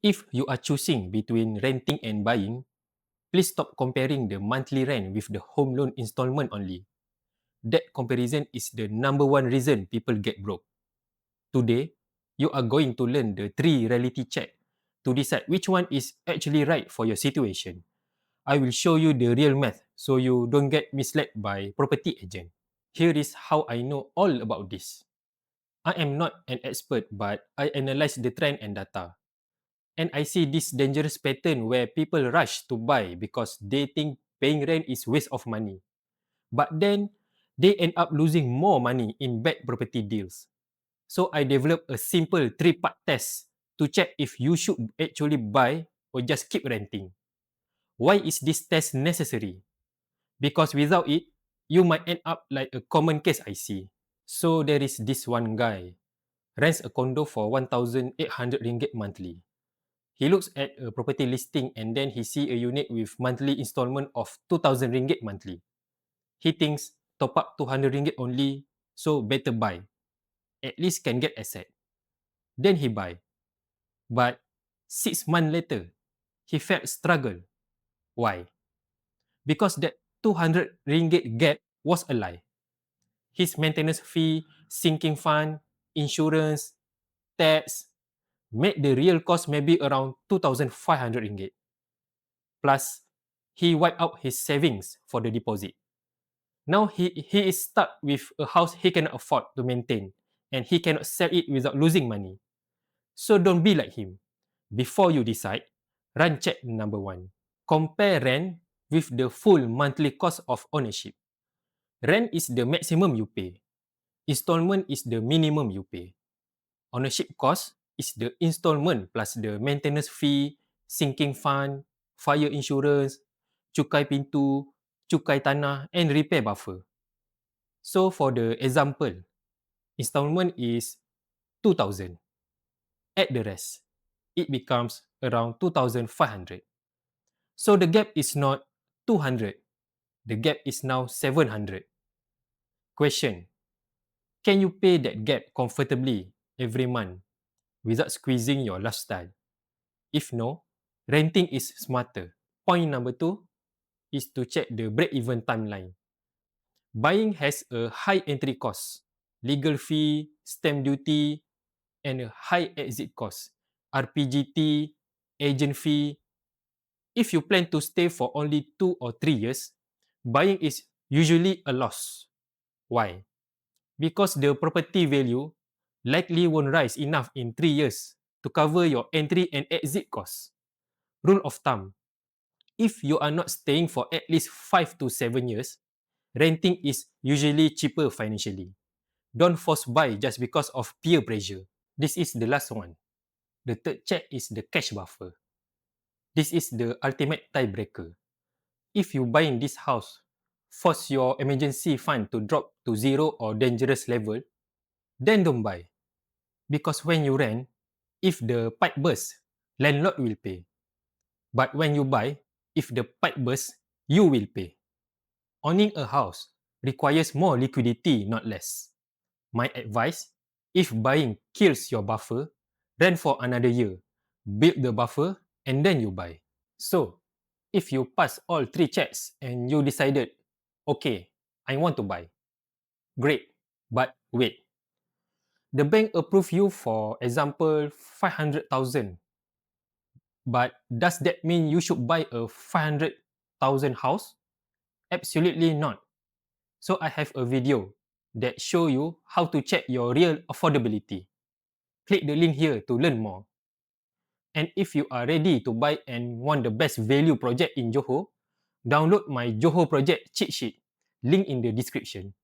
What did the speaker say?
If you are choosing between renting and buying, please stop comparing the monthly rent with the home loan installment only. That comparison is the number one reason people get broke. Today, you are going to learn the three reality check to decide which one is actually right for your situation. I will show you the real math so you don't get misled by property agent. Here is how I know all about this. I am not an expert, but I analyze the trend and data. And I see this dangerous pattern where people rush to buy because they think paying rent is waste of money. But then they end up losing more money in bad property deals. So I developed a simple three-part test to check if you should actually buy or just keep renting. Why is this test necessary? Because without it, you might end up like a common case I see. So there is this one guy, rents a condo for 1,800 ringgit monthly. He looks at a property listing and then he see a unit with monthly installment of 2,000 ringgit monthly. He thinks top up 200 ringgit only, so better buy. At least can get asset. Then he buy. But 6 months later, he felt struggle. Why? Because that 200 ringgit gap was a lie. His maintenance fee, sinking fund, insurance, tax made the real cost maybe around 2,500 ringgit. Plus, he wiped out his savings for the deposit. Now he is stuck with a house he cannot afford to maintain and he cannot sell it without losing money. So don't be like him. Before you decide, run check number one. Compare rent with the full monthly cost of ownership. Rent is the maximum you pay. Installment is the minimum you pay. Ownership cost is the installment plus the maintenance fee, sinking fund, fire insurance, cukai pintu, cukai tanah, and repair buffer. So for the example, installment is 2,000. Add the rest. It becomes around 2,500. So the gap is not 200. The gap is now 700. Question: can you pay that gap comfortably every month without squeezing your lifestyle? If no, renting is smarter. Point number two is to check the break-even timeline. Buying has a high entry cost, legal fee, stamp duty, and a high exit cost, RPGT, agent fee. If you plan to stay for only 2 or 3 years, buying is usually a loss. Why? Because the property value likely won't rise enough in 3 years to cover your entry and exit costs. Rule of thumb: if you are not staying for at least 5 to 7 years, renting is usually cheaper financially. Don't force buy just because of peer pressure. This is the last one. The third check is the cash buffer. This is the ultimate tiebreaker. If you buy in this house, force your emergency fund to drop to zero or dangerous level, then don't buy. Because when you rent, if the pipe bursts, landlord will pay. But when you buy, if the pipe bursts, you will pay. Owning a house requires more liquidity, not less. My advice: if buying kills your buffer, rent for another year, build the buffer, and then you buy. So, if you pass all three checks and you decided, okay, I want to buy, great, but wait. The bank approve you for example 500,000, but does that mean you should buy a 500,000 house? Absolutely not. So I have a video that show you how to check your real affordability. Click the link here to learn more. And if you are ready to buy and want the best value project in Johor, download my Johor project cheat sheet, link in the description.